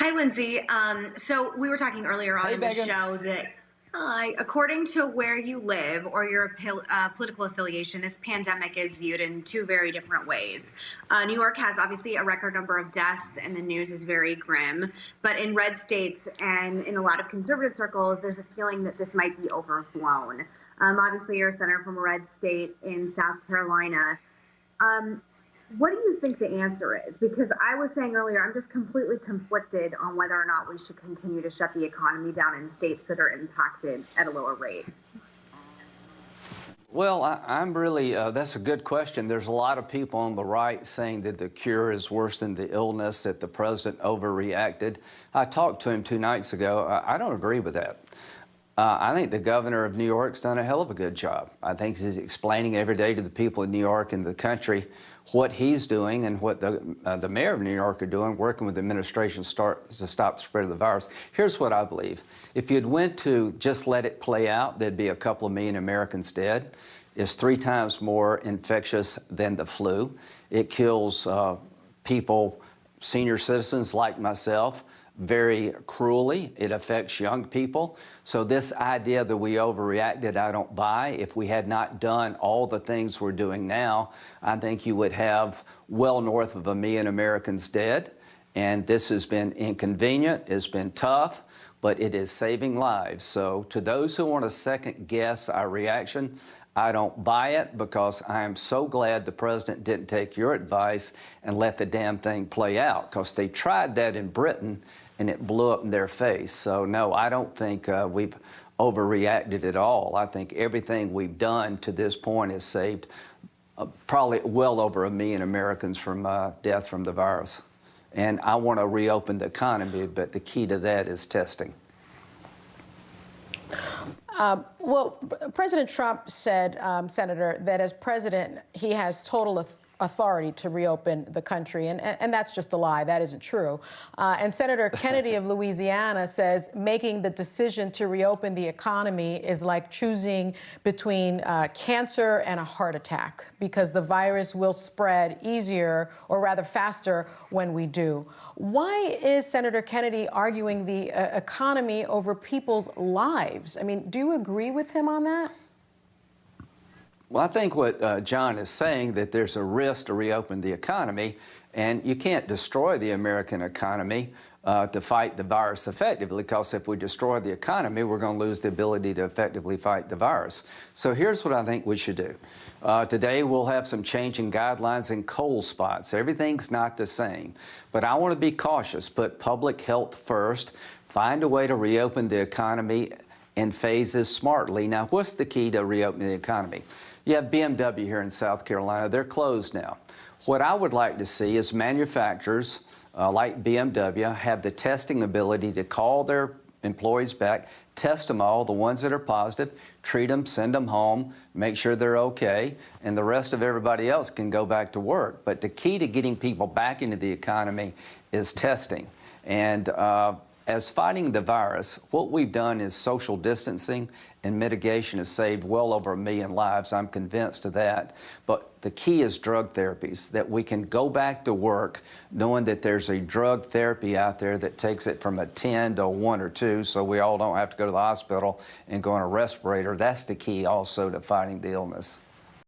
Hi, Lindsey. So we were talking earlier on Hey, in the Megan. show that, according to where you live or your political affiliation, this pandemic is viewed in two very different ways. New York has obviously a record number of deaths, and the news is very grim. But in red states and in a lot of conservative circles, there's a feeling that this might be overblown. Obviously, you're a senator from a red state in South Carolina. What do you think the answer is? Because I was saying earlier, I'm just completely conflicted on whether or not we should continue to shut the economy down in states that are impacted at a lower rate. Well, I'm really, that's a good question. There's a lot of people on the right saying that the cure is worse than the illness, that the president overreacted. I talked to him 2 nights ago. I don't agree with that. I think the governor of New York's done a hell of a good job. I think he's explaining every day to the people in New York and the country what he's doing and what the mayor of New York are doing, working with the administration to stop the spread of the virus. Here's what I believe. If you'd went to just let it play out, there'd be a couple of million Americans dead. It's 3 times more infectious than the flu. It kills people, senior citizens like myself, very cruelly. It affects young people. So this idea that we overreacted, I don't buy. If we had not done all the things we're doing now, I think you would have well north of 1 million Americans dead. And this has been inconvenient, it's been tough, but it is saving lives. So to those who want to second guess our reaction, I don't buy it, because I am so glad the president didn't take your advice and let the damn thing play out, because they tried that in Britain and it blew up in their face. So no, I don't think we've overreacted at all. I think everything we've done to this point has saved probably well over 1 million Americans from death from the virus. And I want to reopen the economy, but the key to that is testing. Well, President Trump said, Senator, that as president, he has total authority to reopen the country. And that's just a lie. That isn't true. And Senator Kennedy of Louisiana says making the decision to reopen the economy is like choosing between cancer and a heart attack, because the virus will spread easier, or rather faster, when we do. Why is Senator Kennedy arguing the economy over people's lives? I mean, do you agree with him on that? Well, I think what John is saying, that there's a risk to reopen the economy, and you can't destroy the American economy to fight the virus effectively, because if we destroy the economy, we're going to lose the ability to effectively fight the virus. So here's what I think we should do. Today, we'll have some changing guidelines in cold spots. Everything's not the same. But I want to be cautious, put public health first, find a way to reopen the economy in phases smartly. Now, what's the key to reopening the economy? You have BMW here in South Carolina. They're closed now. What I would like to see is manufacturers like BMW have the testing ability to call their employees back, test them all, the ones that are positive, treat them, send them home, make sure they're okay, and the rest of everybody else can go back to work. But the key to getting people back into the economy is testing. And as fighting the virus, what we've done is social distancing and mitigation has saved well over 1 million lives. I'm convinced of that. But the key is drug therapies, that we can go back to work knowing that there's a drug therapy out there that takes it from a 10 to a 1 or 2, so we all don't have to go to the hospital and go on a respirator. That's the key also to fighting the illness.